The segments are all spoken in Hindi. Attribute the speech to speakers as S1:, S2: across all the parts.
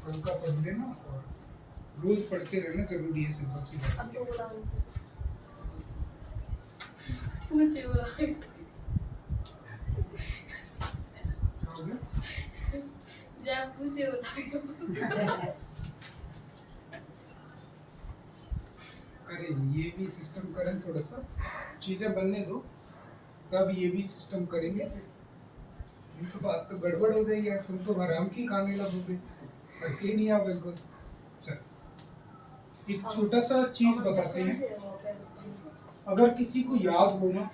S1: हल्का पढ़ लेना और रोज पढ़ते रहना जरूरी है, सिंपल सी बात
S2: अब तो
S1: है।
S2: बुला मुझे बुला
S1: क्या हो गया?
S2: जब मुझे बुला
S1: अरे ये भी सिस्टम करें, थोड़ा सा चीजें बनने दो, तब ये भी सिस्टम करेंगे। इनकी बात तो गड़बड़ हो गई यार, तुम तो हराम की खाने लगोगे, रखे नहीं आप बिल्कुल। चल एक छोटा सा चीज बताते हैं, अगर किसी को याद हो ना,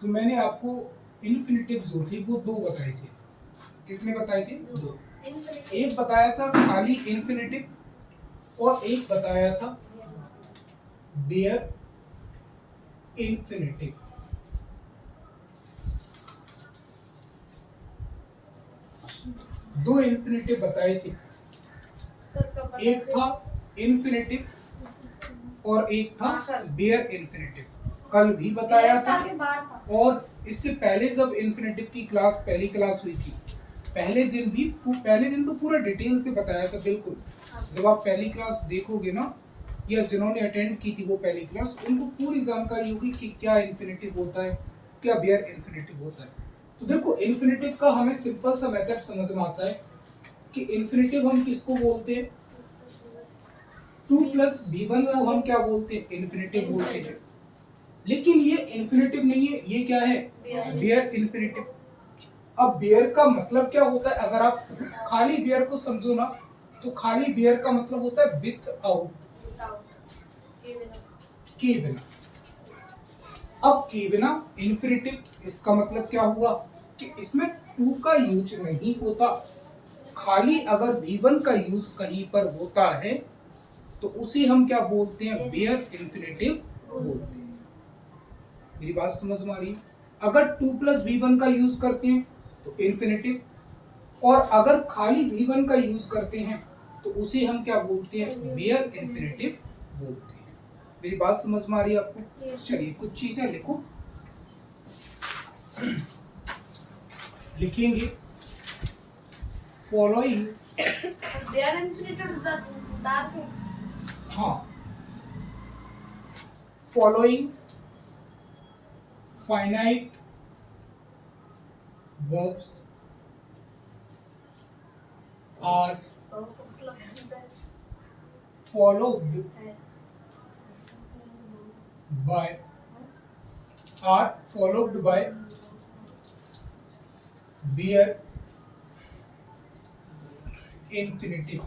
S1: तो मैंने आपको इन्फिनिटिव जो थे वो दो बताए थे। कितने बताए थे? दो। एक बताया था खाली इन्फिनिटिव और एक बताया था बेयर इन्फिनिटिव। दो इन्फिनिटिव बताए थे, एक था इन्फिनिटिव और एक था बेयर इन्फिनिटिव। कल भी बताया था, और इससे पहले जब इन्फिनिटिव की क्लास पहली क्लास हुई थी, पहले दिन तो पूरा डिटेल से बताया था बिल्कुल। जब आप पहली क्लास देखोगे ना, या जिन्होंने अटेंड की थी वो पहली क्लास, उनको पूरी जानकारी होगी कि क्या इन्फिनिटिव होता है, क्या बेयर इन्फिनिटिव होता है। तो देखो इन्फिनिटिव का हमें सिंपल सा मेथड समझ में आता है कि इन्फिनिटिव हम किसको बोलते हैं, 2 प्लस v1 को हम क्या बोलते हैं, इन्फिनिटिव बोलते हैं। लेकिन ये इन्फिनिटिव नहीं है, ये क्या है, बेयर इन्फिनिटिव। अब बेयर का मतलब क्या होता है, अगर आप खाली बेयर को समझो ना, तो खाली बेयर का मतलब होता है विथ आउट, के बिना। अब के बिना इन्फिनिटिव, इसका मतलब क्या हुआ कि इसमें 2 का यूज नहीं होता। खाली अगर v1 का यूज कहीं पर होता है तो उसे हम क्या बोलते हैं, बेयर इन्फिनिटिव बोलते हैं। मेरी बात समझ में आ रही है? अगर 2 प्लस v1 का यूज करते हैं तो इन्फिनिटिव, और अगर खाली v1 का यूज करते हैं तो उसे हम क्या बोलते हैं, बेयर इन्फिनिटिव बोलते हैं। मेरी बात समझ में आ रही है आपको? चलिए कुछ चीजें लिखो, लिखेंगे फॉलोइंग।
S2: बेयर इन्फिनिटिव डार्क है।
S1: हाँ, following finite verbs are followed by bare infinitive।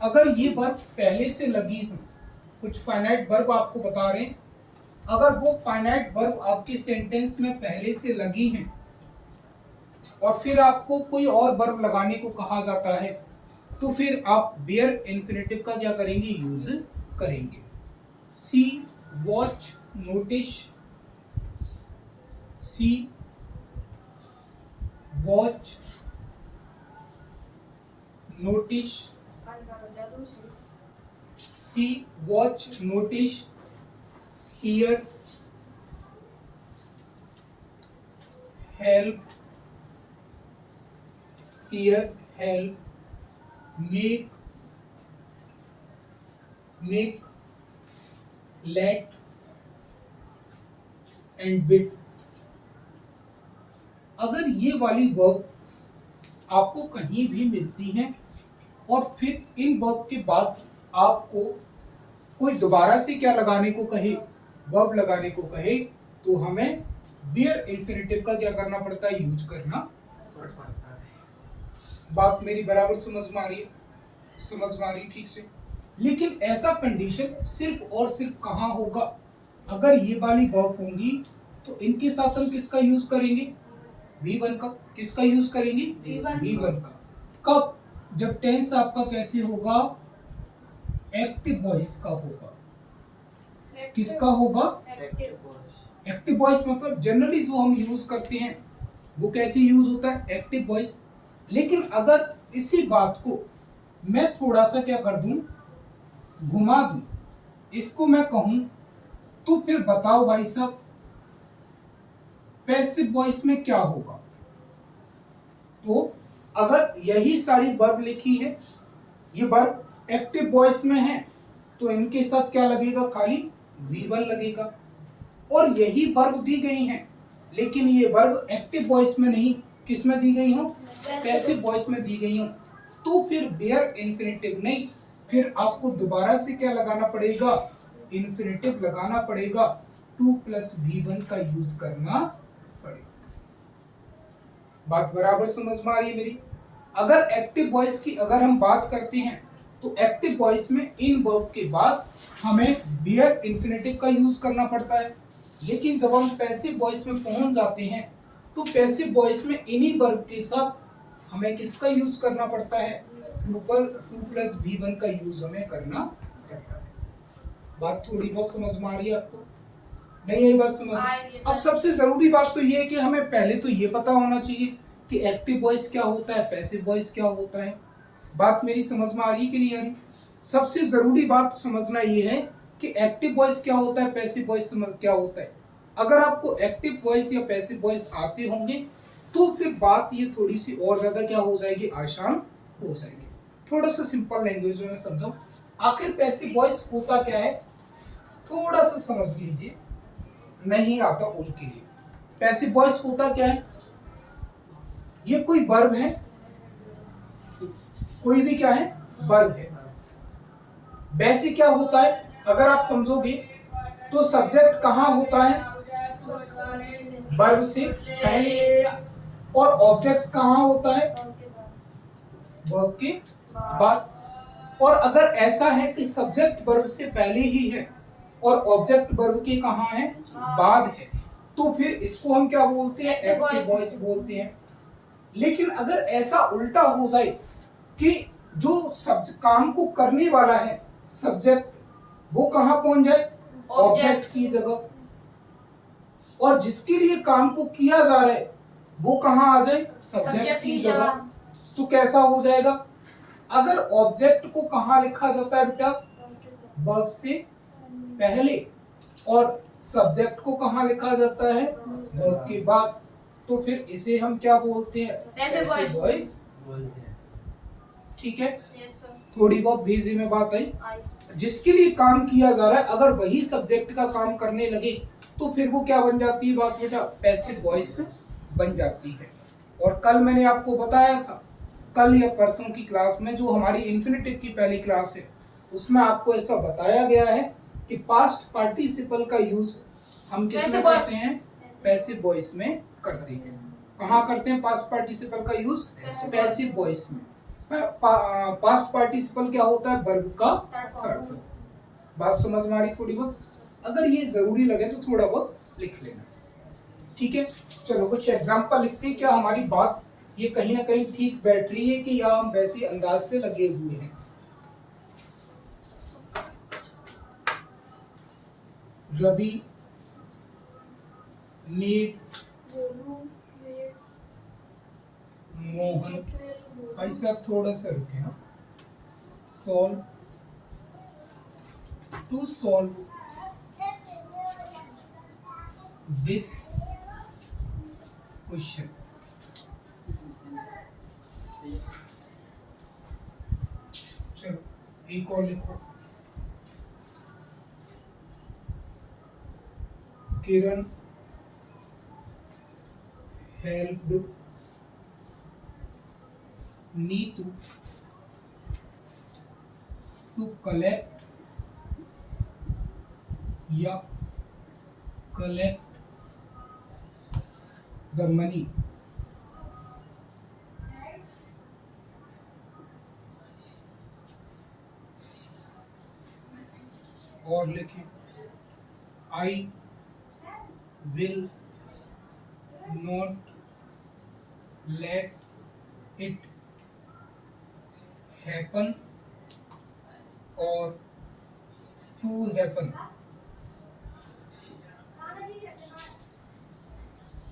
S1: अगर ये वर्ब पहले से लगी हो, कुछ फाइनाइट वर्ब आपको बता रहे हैं, अगर वो फाइनाइट वर्ब आपके सेंटेंस में पहले से लगी हैं और फिर आपको कोई और वर्ब लगाने को कहा जाता है, तो फिर आप बेयर इन्फिनिटिव का क्या करेंगे, यूज करेंगे। See watch notice, see watch notice, see watch notice, hear help, hear help, make let and bid. अगर ये वाली वर्ब आपको कहीं भी मिलती हैं और फिर इन वर्ब के बाद आपको कोई दोबारा से क्या लगाने को कहे, वर्ब लगाने को कहे, तो हमें बेयर इन्फिनिटिव का क्या करना पड़ता है, यूज करना पड़ता है। बात मेरी बराबर समझ में आ रही है? समझ में आ रही ठीक से? लेकिन ऐसा कंडीशन सिर्फ और सिर्फ कहाँ होगा, अगर ये वाली वर्ब होंगी तो इनके साथ हम किसका यूज करेंगे, v1 का। किसका यूज करेंगे, v1 का। कब, जब टेंस आपका कैसे होगा, एक्टिव वॉइस का होगा। किसका होगा, एक्टिव वॉइस। मतलब जनरली जो हम यूज करते हैं वो कैसे यूज होता है, एक्टिव वॉइस। लेकिन अगर इसी बात को मैं थोड़ा सा क्या कर दूं, घुमा दूं, इसको मैं कहूं, तो फिर बताओ भाई साहब पैसिव वॉइस में क्या होगा। तो अगर यही सारी वर्ब लिखी है, ये वर्ब एक्टिव वॉइस में है, तो इनके साथ क्या लगेगा, खाली V1 लगेगा। और यही वर्ब दी गई हैं, लेकिन ये वर्ब एक्टिव वॉइस में नहीं, किस में दी गई हो, पैसिव वॉइस में दी गई हो, तो फिर बेयर इन्फिनेटिव नहीं, फिर आपको दोबारा से क्या लगाना पड़ेगा, इन्फिनेटिव लगाना पड़ेगा, 2 + V1 का यूज करना पड़ेगा। बात बराबर समझ में आ रही है मेरी। अगर एक्टिव वॉइस की अगर हम बात करते हैं, तो एक्टिव वॉइस में इन वर्ब के बाद हमें बेयर इन्फिनेटिव का यूज करना पड़ता है, लेकिन जब हम पैसिव वॉइस में पहुंच जाते हैं, तो पैसिव वॉइस में इन्हीं वर्ब के साथ हमें किसका यूज करना पड़ता है, 2 + V1 का यूज हमें करना पड़ता है। बात थोड़ी बहुत समझ में आ रही है आपको, नहीं यही बात समझ। अब सबसे जरूरी बात तो ये है कि हमें पहले तो ये पता होना चाहिए कि एक्टिव वॉइस क्या होता है, पैसिव वॉइस क्या होता है। बात मेरी समझ में आ रही है कि नहीं आ रही। सबसे जरूरी बात समझना ये है कि एक्टिव वॉइस क्या होता है, पैसिव वॉइस क्या होता है। अगर आपको एक्टिव वॉइस या पैसिव वॉइस आते होंगे, तो फिर बात ये थोड़ी सी और ज्यादा क्या हो जाएगी, आसान हो जाएगी। थोड़ा सा सिंपल लैंग्वेज में समझो, आखिर पैसिव वॉइस होता क्या है, थोड़ा सा समझ लीजिए, नहीं आता उनके लिए। पैसिव वॉइस होता क्या है, ये कोई वर्ब है, कोई भी क्या है, वर्ब है। वैसे क्या होता है, अगर आप समझोगे तो सब्जेक्ट कहाँ होता है, वर्ब से पहले, और ऑब्जेक्ट कहाँ होता है, वर्ब के बाद। और अगर ऐसा है कि सब्जेक्ट वर्ब से पहले ही है और ऑब्जेक्ट वर्ब के कहाँ है, बाद है, तो फिर इसको हम क्या बोलते हैं, एक्टिव वॉइस बोलते हैं। लेकिन अगर ऐसा उल्टा हो जाए कि जो काम को करने वाला है सब्जेक्ट, वो कहाँ पहुंच जाए, ऑब्जेक्ट की जगह, और जिसके लिए काम को किया जा रहा है वो कहाँ आ जाए, सब्जेक्ट की जगह, तो कैसा हो जाएगा। अगर ऑब्जेक्ट को कहाँ लिखा जाता है बेटा, वर्ब से पहले, और सब्जेक्ट को कहाँ लिखा जाता है, वर्ब के बाद, तो फिर इसे हम क्या बोलते हैं, पैसिव वॉइस। ठीक है, थोड़ी बहुत भेजी में बात आई। जिसके लिए काम किया जा रहा है, अगर वही सब्जेक्ट का काम करने लगे, तो फिर वो क्या बन जाती है बात बेटा, पैसिव वॉइस बन जाती है। और कल मैंने आपको बताया था, कल या परसों की क्लास में, जो हमारी इन्फिनेटिव की पहली क्लास है, उसमें आपको ऐसा बताया गया है कि पास्ट पार्टिसिपल का यूज हम किस में करते हैं, पैसिव वॉइस में करते हैं। कहाँ करते हैं पास्ट पार्टिसिपल का यूज, पैसिव वॉइस में। पास्ट पार्टिसिपल क्या होता है, वर्ब का थर्ड। बात समझ में आ रही थोड़ी बहुत। अगर ये जरूरी लगे तो थोड़ा बहुत लिख लेना, ठीक है। चलो कुछ एग्जांपल लिखते हैं, क्या हमारी बात ये कहीं ना कहीं ठीक बैठ रही है कि या हम वैसे अंदाज से लगे हुए हैं। रवि नीट मोहन, भाई साहब थोड़ा सा रुके, हाँ, solve to solve this question. चलो एक और लिखो, Kiran helped Neetu to collect या collect the money और लिखें I will not let it happen or to happen।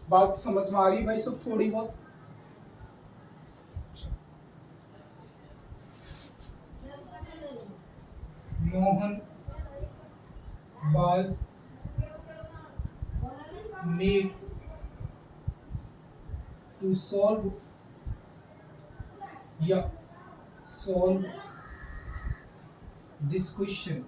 S1: बात समझ में आ रही है भाई सब थोड़ी बहुत। Mohan was made to solve या सॉल्व दिस क्वेश्चन।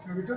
S1: क्या बेटा?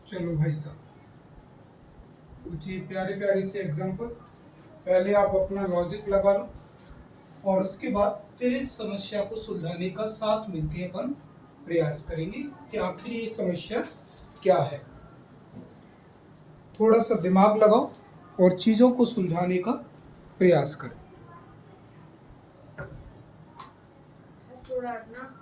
S1: चलो भाई साहब, कुछ ये प्यारे प्यारे से एग्जाम्पल। पहले आप अपना लॉजिक लगा लो और उसके बाद फिर इस समस्या को सुलझाने का साथ मिलकर अपन प्रयास करेंगे कि आखिर ये समस्या क्या है। थोड़ा सा दिमाग लगाओ और चीजों को सुलझाने का प्रयास करें।
S2: थोड़ा हटना।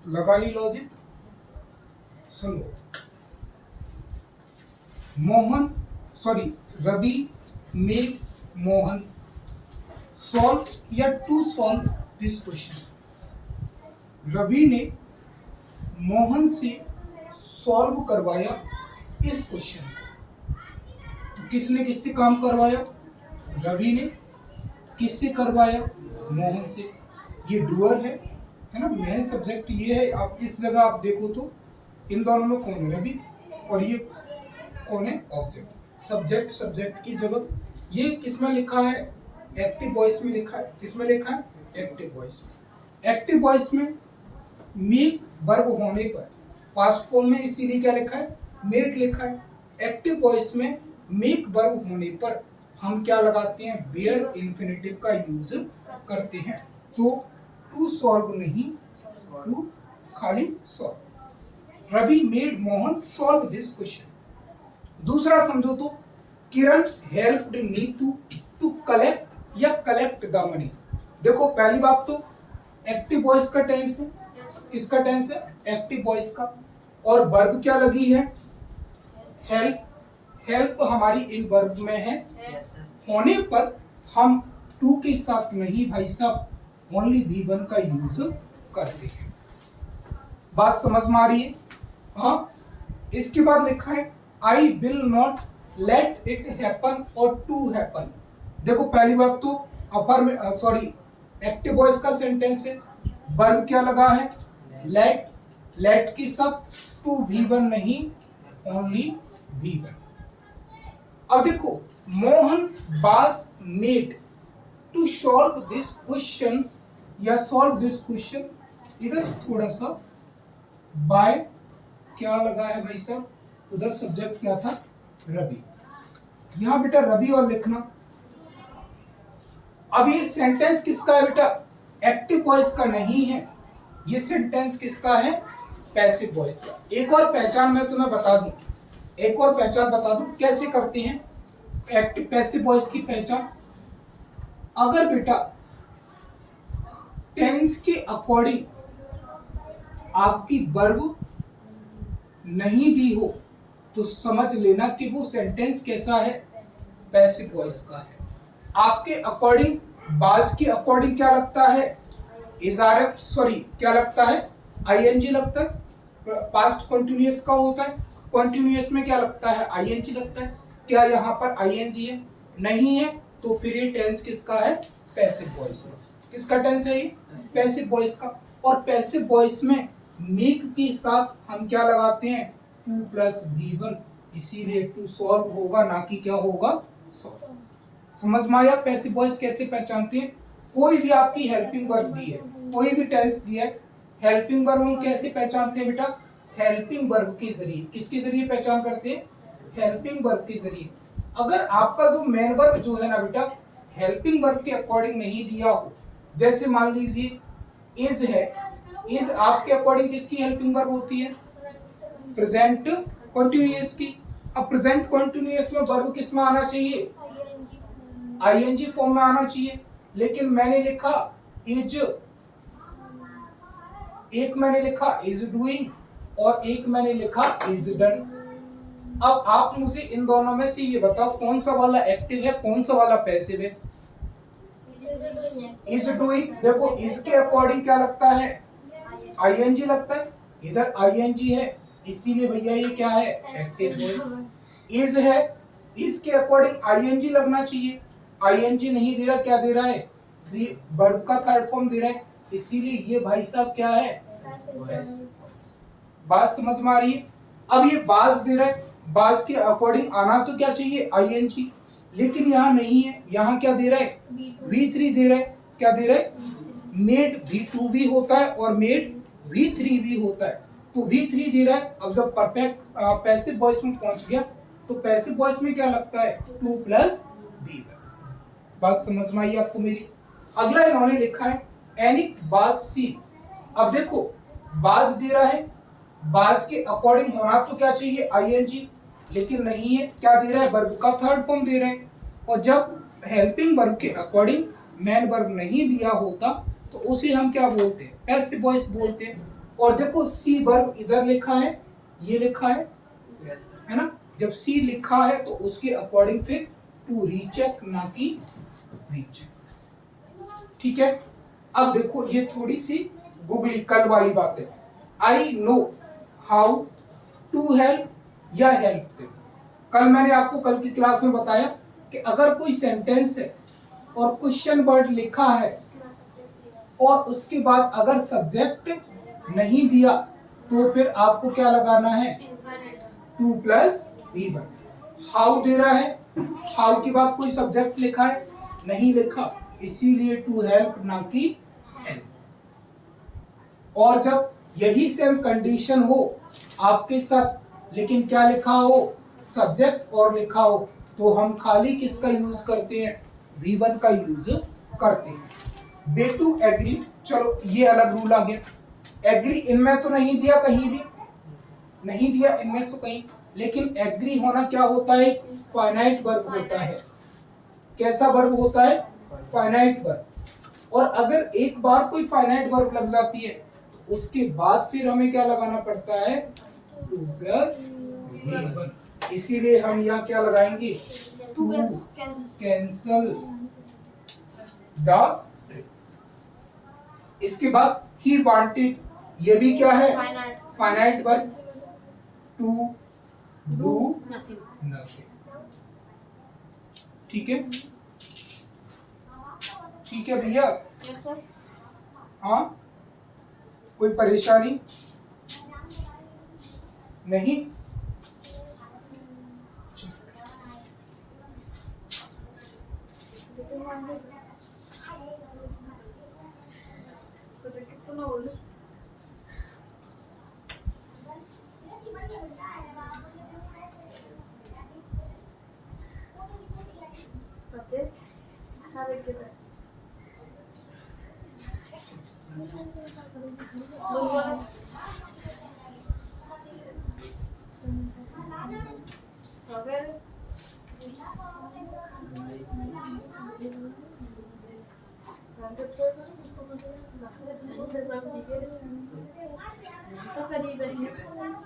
S1: लगा ली लॉजिक। सुनो, Mohan sorry Ravi made Mohan solve या to solve this question. Ravi ने मोहन से सॉल्व करवाया इस क्वेश्चन को। तो किसने किससे काम करवाया? रवि ने। किससे करवाया? मोहन से। ये डूअर है ना, मेन सब्जेक्ट ये है। आप इस जगह आप देखो तो इन दोनों में कौन है? रवि। और ये कौन है? ऑब्जेक्ट। सब्जेक्ट सब्जेक्ट की जगह ये किसमें लिखा है? एक्टिव वॉइस में लिखा है। किसमें लिखा है? एक्टिव वॉइस में। एक्टिव वॉइस में मेक वर्ब होने पर पास्ट फॉर्म में इसीलिए क्या लिखा है? मेड लिखा है। एक्टिव वॉइस में मेक वर्ब होने पर हम क्या लगाते हैं, बेयर इंफिनिटिव का यूज करते हैं। तो टू सॉल्व नहीं, टू खाली solve. Ravi made Mohan solve this question. दूसरा समझो तो, Kiran helped Neetu to collect या कलेक्ट द मनी। देखो पहली बात तो एक्टिव वॉइस का टेंस है, किसका टेंस है, एक्टिव वॉइस का, और वर्ब क्या लगी है, हेल्प। हेल्प हमारी इन वर्ब में है, होने पर हम टू के साथ नहीं भाई साहब, ओनली V1 का यूज करते हैं। बात समझ में आ रही है? हाँ। इसके बाद लिखा है I will not let it happen और टू हैपन। देखो पहली बात तो अपर सॉरी एक्टिव वॉइस का सेंटेंस है, वर्ब क्या लगा है, लेट। लेट के साथ टू V1 नहीं, ओनली V1। अब देखो Mohan was made to solve this question या सॉल्व दिस क्वेश्चन, इधर थोड़ा सा बाय क्या लगा है भाई साहब, उधर सब्जेक्ट क्या था, रवि। यहां बेटा रवि और लिखना। अब ये सेंटेंस किसका है बेटा, एक्टिव वॉइस का नहीं है, ये सेंटेंस किसका है, पैसिव वॉइस का। एक और पहचान मैं तुम्हें बता दूं, एक और पहचान बता दूं कैसे करते हैं एक्टिव पैसिव वॉइस की पहचान। अगर बेटा टेंस के अकॉर्डिंग आपकी वर्ब नहीं दी हो तो समझ लेना कि वो सेंटेंस कैसा है, पैसिव वॉइस का है। आपके अकॉर्डिंग, बाज के अकॉर्डिंग क्या लगता है, इजारत सॉरी क्या लगता है, आईएनजी लगता है, पास्ट कंटिन्यूअस का होता है, कंटिन्यूअस में क्या लगता है, आईएनजी लगता है। क्या यहाँ पर आईएनजी है, नहीं है, तो फिर ये टेंस किसका है, पैसिव वॉइस का। किसका टेंस है ये, पैसिव वॉइस का। और पैसिव वॉइस में मेक के साथ हम क्या लगाते हैं, टू प्लस V1, इसीलिए टू सॉल्व होगा, ना कि क्या होगा, सॉल्व। समझ में आया पैसिव वॉइस कैसे पहचानते हैं। कोई भी आपकी हेल्पिंग वर्ब दी है, कोई भी टेंस दिया है, हेल्पिंग वर्ब हम कैसे पहचानते हैं बेटा, हेल्पिंग वर्ब के जरिए। किसके जरिए पहचान करते हैं, हेल्पिंग वर्ब के जरिए। अगर आपका जो मेन वर्ब जो है ना बेटा, हेल्पिंग वर्ब के अकॉर्डिंग नहीं दिया हो, जैसे मान लीजिए इज है, इज आपके अकॉर्डिंग किसकी हेल्पिंग वर्ब होती है, प्रेजेंट कंटिन्यूअस की। अब प्रेजेंट कंटिन्यूअस में वर्ब किस में आना चाहिए, आईएनजी फॉर्म में आना चाहिए, लेकिन मैंने लिखा इज, एक मैंने लिखा इज डूइंग और एक मैंने लिखा इज डन। अब आप मुझे इन दोनों में से ये बताओ कौन सा वाला एक्टिव है, कौन सा वाला पैसिव है, इज डूइंग। देखो इज के अकॉर्डिंग क्या लगता है, आईएनजी लगता है, इधर आईएनजी है, इसीलिए भैया ये क्या है, एक्टिव है। इज है, इज के अकॉर्डिंग आईएनजी लगना चाहिए, आईएनजी नहीं दे रहा, क्या दे रहा है, वर्ब का थर्ड फॉर्म दे रहा है, इसीलिए ये भाई साहब क्या है, बात समझ में आ रही है। अब ये बाज दे रहा है, बाज के अकॉर्डिंग आना तो क्या चाहिए, आईएनजी, लेकिन यहाँ नहीं है, यहाँ क्या दे रहा है, V3 दे रहा है। क्या दे रहा है, मेड V2 भी होता है और मेड V3 भी होता है, तो V3 दे रहा है। अब जब परफेक्ट पैसिव वॉइस में पहुंच गया तो पैसिव वॉइस में क्या लगता है, 2 प्लस V1। बात समझ में आई आपको मेरी। अगला इन्होंने लिखा है एनिक बाज सी। अब देखो बाज दे रहा है, बाज के अकॉर्डिंग होना तो क्या चाहिए, आईएनजी, लेकिन नहीं है, क्या दे रहा है, वर्ब का थर्ड फॉर्म दे रहा है। और जब हेल्पिंग वर्ब के अकॉर्डिंग मेन वर्ब नहीं दिया होता तो उसे हम क्या बोलते हैं, पैसिव वॉइस बोलते हैं। और देखो सी वर्ब इधर लिखा है, ये लिखा है ना, जब सी लिखा है तो उसके अकॉर्डिंग फिर टू रीचेक, ना कि रीचेक। ठीक है। अब देखो ये थोड़ी सी गुगली कल वाली बात है, I know how to help या हेल्प देम। कल मैंने आपको कल की क्लास में बताया कि अगर कोई सेंटेंस है और क्वेश्चन वर्ड लिखा है और उसके बाद अगर सब्जेक्ट नहीं दिया तो फिर आपको क्या लगाना है, 2 प्लस V1। हाउ दे रहा है, हाउ के बाद कोई सब्जेक्ट लिखा है, नहीं लिखा, इसीलिए टू हेल्प, ना कि हेल्प। और जब यही सेम कंडीशन हो आपके साथ लेकिन क्या लिखा हो, सब्जेक्ट और लिखा हो, तो हम खाली किसका यूज करते हैं, V1 का यूज करते हैं। बे टू एग्री, चलो ये अलग रूल आ गया। एग्री इनमें तो नहीं दिया, कहीं भी नहीं दिया इनमें से कहीं, लेकिन एग्री होना क्या होता है, फाइनाइट वर्ब होता है। कैसा वर्ब होता है, फाइनाइट वर्ब। और अगर एक बार कोई फाइनाइट वर्ब लग जाती है तो उसके बाद फिर हमें क्या लगाना पड़ता है, टू प्लस V1। इसीलिए हम यहाँ क्या लगाएंगे, टू कैंसल द। इसके बाद ही वांटेड, ये भी क्या है, finite verb, to do nothing. ठीक है, ठीक है भैया। हाँ, कोई परेशानी नहीं।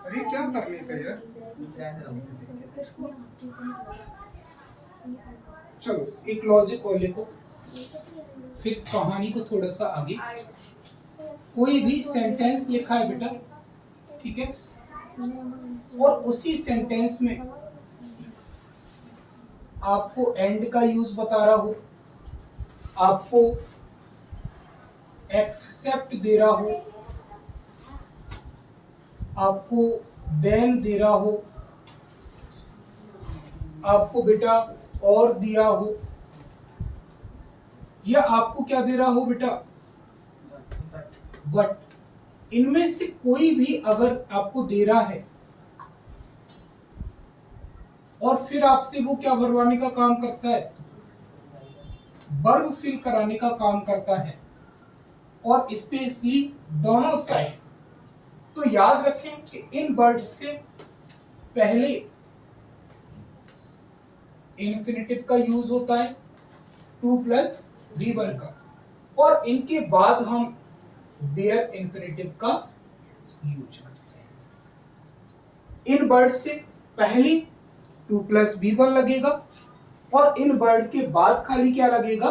S1: अरे क्या करने का यार, चलो एक लॉजिक और लिखो, फिर कहानी को थोड़ा सा आगे। कोई भी सेंटेंस लिखा है बेटा, ठीक है, और उसी सेंटेंस में आपको एंड का यूज बता रहा हो, आपको एक्सेप्ट दे रहा हो, आपको देन दे रहा हो, आपको बेटा और दिया हो, या आपको क्या दे रहा हो बेटा, बट। इनमें से कोई भी अगर आपको दे रहा है और फिर आपसे वो क्या भरवाने का काम करता है, वर्ब फिल कराने का काम करता है, और स्पेशली दोनों साइड, तो याद रखें कि इन वर्ड से पहले इन्फिनेटिव का यूज होता है, टू प्लस V1 का, और इनके बाद हम बेयर इन्फिनेटिव का यूज करते हैं। इन वर्ड से पहले टू प्लस V1 लगेगा, और इन वर्ड के बाद खाली क्या लगेगा,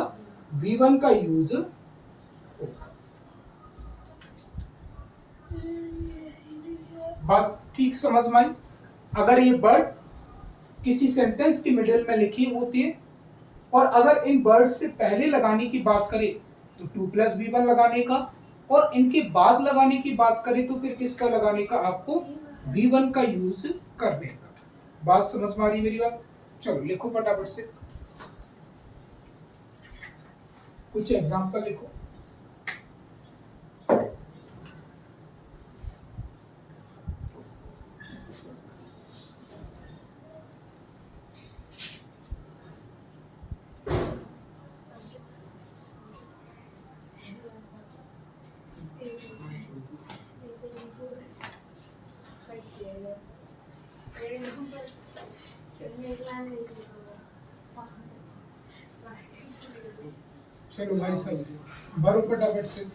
S1: V1 का यूज होगा। बात ठीक समझ में आई। अगर ये वर्ड किसी सेंटेंस के मिडिल में लिखी होती है, और अगर इन वर्ड से पहले लगाने की बात करें तो टू प्लस V1 लगाने का, और इनके बाद लगाने की बात करें तो फिर किसका लगाने का, आपको V1 का यूज करने का। बात समझ में आ रही मेरी बात, चलो लिखो फटाफट से कुछ एग्जांपल लिखो। चलो भाई सब भरो फटाफट से।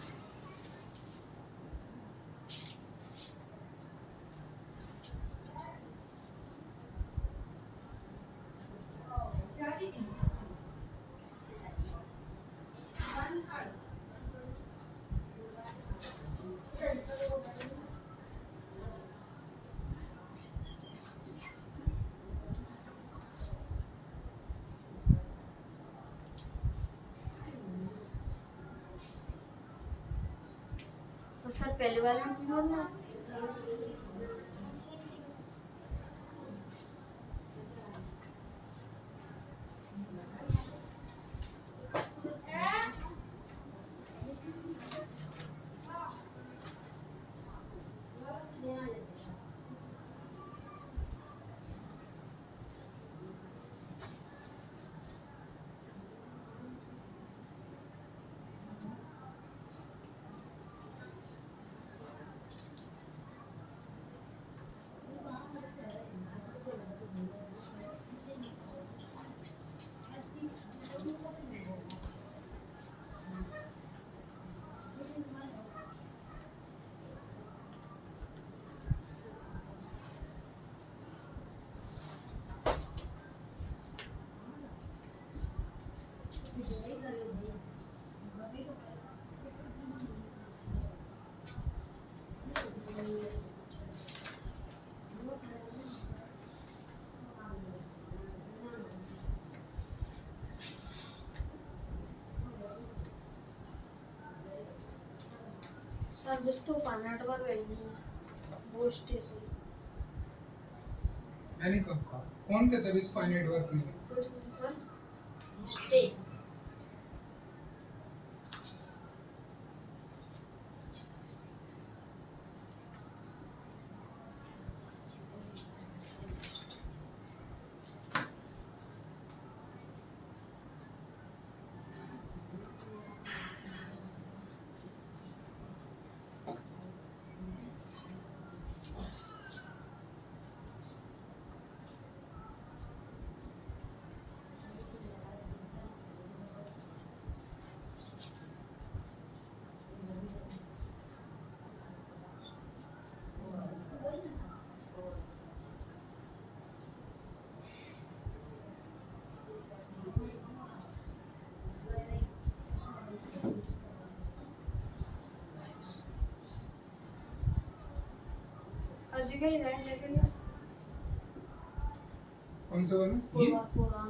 S2: तो सर पहले वाले में बोलना सर बस तो फाइनाइट वर्ब है ही नहीं है, वो स्टेशन
S1: मैंने कब कहा? कौन कहता है इस फाइनाइट वर्ब नहीं है?
S2: कुछ नहीं सर, स्टे। हर जगह लगाए लेकिन
S1: कौन सा वाला?
S2: पूरा पूरा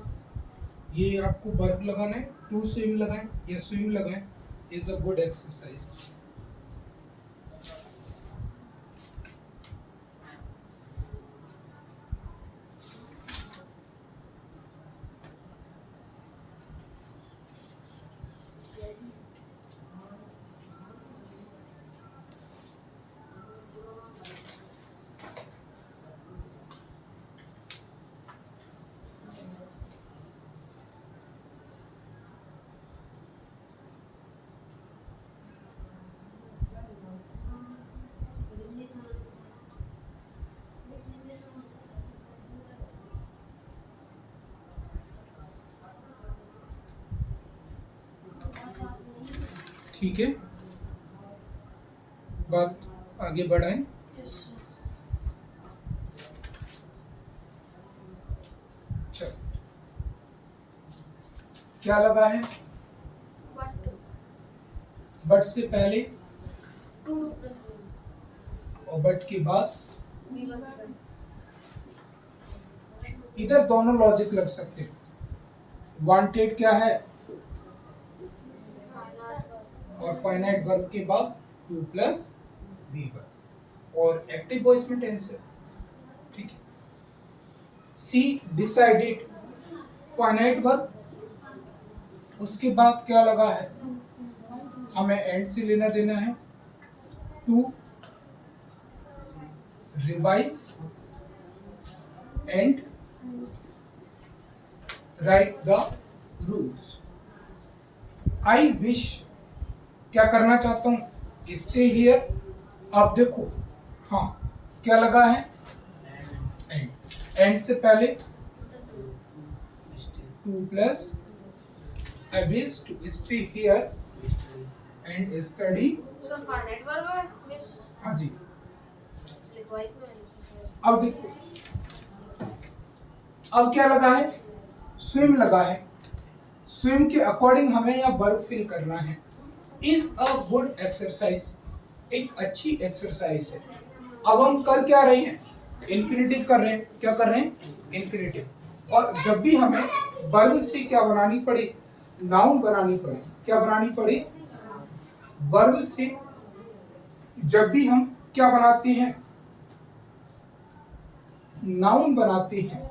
S1: ये आपको वर्ब लगाना है, टू स्विम लगाएं या स्विम लगाएं, इज अ गुड एक्सरसाइज। ठीक है, बात आगे बढ़ाएं।
S2: Yes sir.
S1: चलो, क्या लगा है?
S2: बट
S1: बट से पहले
S2: टू प्लस
S1: और बट के बाद।
S2: बी वन
S1: इधर दोनों लॉजिक लग सकते हैं। वांटेड क्या है?
S2: फाइनाइट वर्ब
S1: और फाइनाइट वर्ब के बाद टू प्लस बी वर्ब और एक्टिव वॉइस में टेंस है। ठीक है। सी डिसाइडेड, फाइनाइट वर्ब, उसके बाद क्या लगा है? हमें एंड से लेना देना है। To revise and write the rules. I wish, क्या करना चाहता हूं? Stay here. अब देखो, हाँ क्या लगा है? एंड। एंड से पहले to plus I wish to stay here and study.
S2: Sir finite verb है मिस,
S1: हाँ जी।
S2: लिखवाई तो है सर।
S1: अब देखो, अब क्या लगा है? स्विम लगा है। स्विम के अकॉर्डिंग हमें यहाँ वर्ब फिल करना है। इज अ गुड एक्सरसाइज, एक अच्छी एक्सरसाइज है। अब हम कर क्या रहे हैं? इन्फिनिटिव कर रहे हैं। क्या कर रहे हैं? इन्फिनिटिव। और जब भी हमें वर्ब से क्या बनानी पड़े? नाउन बनानी पड़े। क्या बनानी पड़े? वर्ब से जब भी हम क्या बनाते हैं? नाउन बनाते हैं,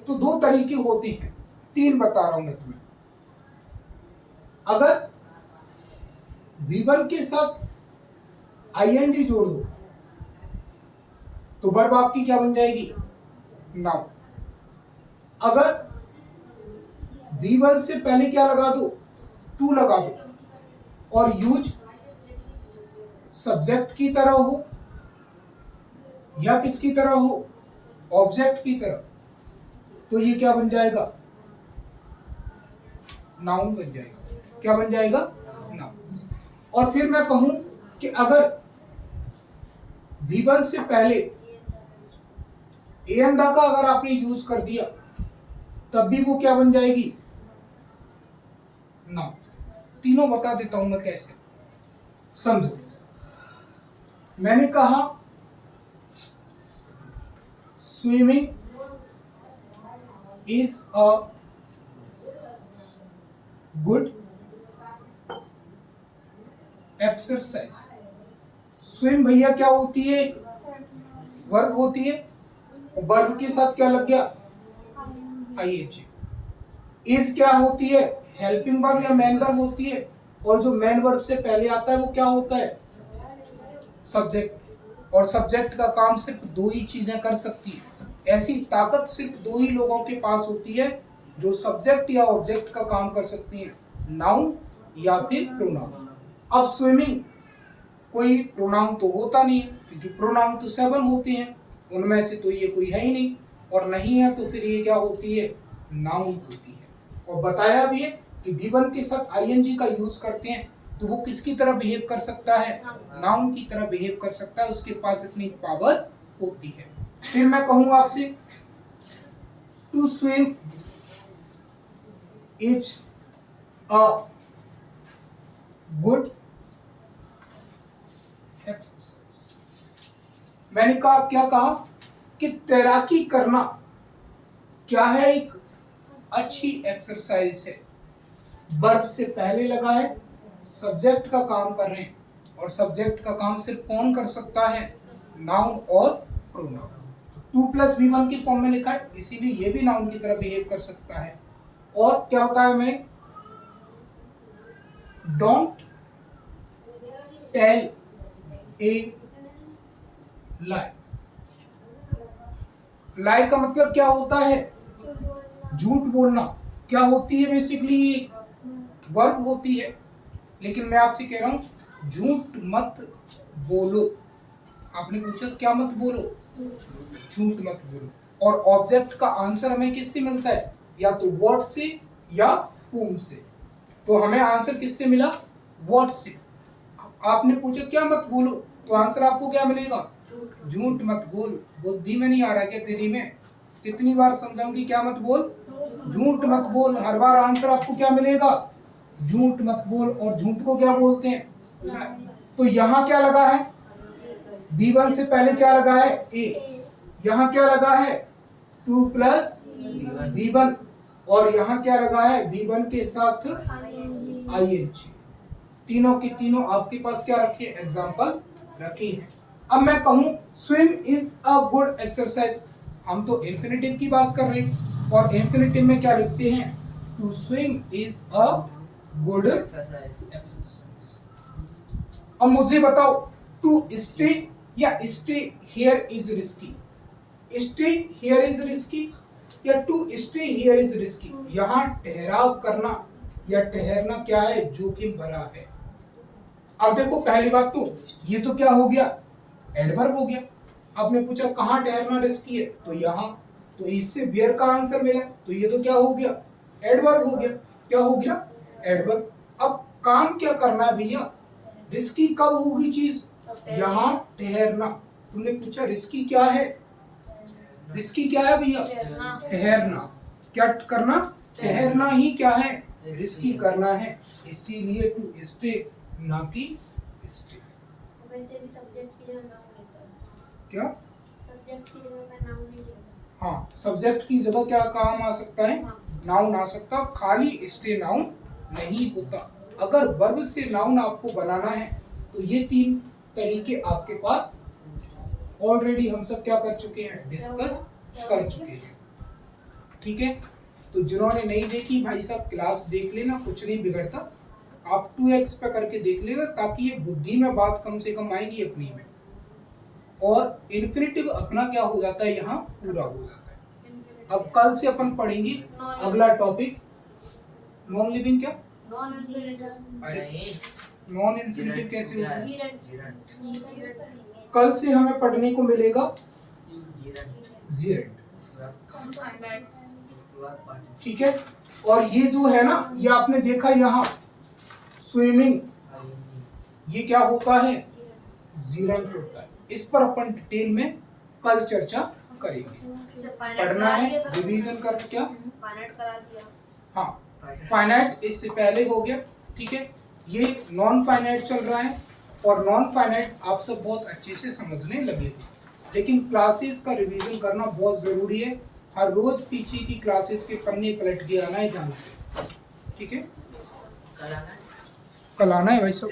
S1: तो दो तरीके होते हैं, तीन बता रहा हूं मैं तुम्हें। अगर V1 के साथ ING जोड़ दो तो वर्ब आपकी क्या बन जाएगी? नाउन। अगर V1 से पहले क्या लगा दो? टू लगा दो और यूज सब्जेक्ट की तरह हो या किसकी तरह हो? ऑब्जेक्ट की तरह, तो ये क्या बन जाएगा? नाउन बन जाएगा। क्या बन जाएगा? नाउन। और फिर मैं कहूं कि अगर V1 से पहले एन दा का अगर आपने यूज कर दिया तब भी वो क्या बन जाएगी? नाउन। तीनों बता देता हूं मैं कैसे, समझो। मैंने कहा swimming is a good exercise. Swim भैया क्या होती है? वर्ब होती है, और वर्ब के साथ क्या लग गया? आईएनजी। इज क्या होती है? हेल्पिंग वर्ब या मेन वर्ब होती है, और जो मेन वर्ब से पहले आता है वो क्या होता है? सब्जेक्ट। और सब्जेक्ट का काम सिर्फ दो ही चीजें कर सकती है, ऐसी ताकत सिर्फ दो ही लोगों के पास होती है जो सब्जेक्ट या ऑब्जेक्ट का काम कर सकती है, नाउन या फिर प्रोनाउन। अब स्विमिंग कोई प्रोनाउन तो होता नहीं है, क्योंकि प्रोनाउन तो 7 होते हैं, उनमें से तो ये कोई है ही नहीं, और नहीं है तो फिर ये क्या होती है? नाउन होती है। और बताया भी है कि V1 के साथ ING का यूज करते हैं तो वो किसकी तरह बिहेव कर सकता है? नाउन की तरह बिहेव कर सकता है, उसके पास इतनी पावर होती है। फिर मैं कहूंगा आपसे, to swim is a good exercise. मैंने कहा, क्या कहा कि तैराकी करना क्या है? एक अच्छी एक्सरसाइज है। वर्ब से पहले लगा है, सब्जेक्ट का काम कर रहे हैं, और सब्जेक्ट का काम सिर्फ कौन कर सकता है? नाउन और प्रोनाउन। 2+V1 की फॉर्म में लिखा है, इसीलिए ये भी नाउन की तरह बिहेव कर सकता है। और क्या होता है? मैं डोंट टेल ए लाई। लाई का मतलब क्या होता है? झूठ बोलना। क्या होती है? बेसिकली ये वर्ब होती है, लेकिन मैं आपसे कह रहा हूं झूठ मत बोलो। आपने पूछा क्या मत बोलो? झूठ मत बोलो। और ऑब्जेक्ट का आंसर हमें किससे मिलता है? या तो वर्ड से या whom से। तो हमें आंसर किससे मिला? वर्ड से। आपने पूछा क्या मत बोलो, तो आंसर आपको क्या मिलेगा? झूठ मत बोल। बुद्धि में नहीं आ रहा क्या तेरी में? कितनी बार समझाऊं कि क्या मत बोल? झूठ मत बोल। हर बार आंसर आपको क्या मिलेगा? झूठ मत बोल। और झूठ को क्या बोलते हैं? तो यहाँ क्या लगा है? V1 से पहले क्या लगा है? ए। यहाँ क्या लगा है? 2+V1। और यहाँ क्या लगा है? V1 के साथ ING। तीनों के तीनों आपके पास क्या रखे? एग्जाम्पल रखे हैं। अब मैं कहूं swim is a good exercise, हम तो इंफिनिटिव की बात कर रहे हैं, और इंफिनिटिव में क्या लिखते हैं? To swim is a good exercise. अब मुझे बताओ, टू स्टे या stay here is risky. Stay here is risky या to stay here is risky? यहाँ ठहराव करना या ठहरना क्या है? जोखिम भरा है। अब देखो, पहली बात तो ये तो क्या हो गया? एडवर्ब हो गया। आपने पूछा कहाँ ठहरना रिस्की है, तो यहाँ, तो इससे वेयर का आंसर मिला, तो ये तो क्या हो गया? एडवर्ब हो गया। क्या हो गया? एडवर्ब। अब काम क्या करना है भैया? रिस्की कब होगी चीज? यहाँ ठहरना। तुमने पूछा रिस्की क्या है? रिस्की क्या है भैया? ठहरना। क्या करना? ठहरना ही क्या है? रिस्की करना है। इसीलिए टू स्टे ना कि स्टे।
S2: वैसे भी सब्जेक्ट की जगह नाउन लेता है।
S1: क्या?
S2: सब्जेक्ट की जगह मैं नाउन नहीं लेता।
S1: हाँ, सब्जेक्ट की जगह क्या काम आ सकता है? नाउन आ सकता। खाली स्टे नाउन नहीं होता। अगर वर्ब से नाउन आपको बनाना है तो ये 3 तरीके आपके पास ऑलरेडी हम सब क्या कर चुके हैं? डिस्कस कर चुके हैं। ठीक है, तो जिन्होंने नहीं देखी भाई साहब क्लास देख लेना, कुछ नहीं बिगड़ता। आप 2x पे करके देख लेना, ताकि ये बुद्धि में बात कम से कम आएगी अपनी में, और इन्फिनिटिव अपना क्या हो जाता है? यहाँ पूरा हो जाता है। अब कल से अपन पढ़ेंगे अगला टॉपिक नॉन लिविंग। क्या?
S2: Non infinitive.
S1: अरे नॉन इन्फिनिटिव कैसे होगा? कल से हमें पढ़ने को मिलेगा जीरेंट। ठीक है, और ये जो है ना, ये आपने देखा यहाँ स्विमिंग, ये क्या होता है? जीरेंट होता है। इस पर अपन डिटेल में कल चर्चा करेंगे। पढ़ना है, रिवीजन कर क्या?
S2: फाइनाइट करा दिया।
S1: हाँ, फाइनाइट इससे पहले हो गया। ठीक है, ये नॉन फाइनाइट चल रहा है, और नॉन फाइनाइट आप सब बहुत अच्छे से समझने लगे थे, लेकिन क्लासेस का रिवीजन करना बहुत जरूरी है। हर रोज पीछे की क्लासेस के पन्ने पलट के आना है ध्यान से। ठीक है, कल आना है भाई सब।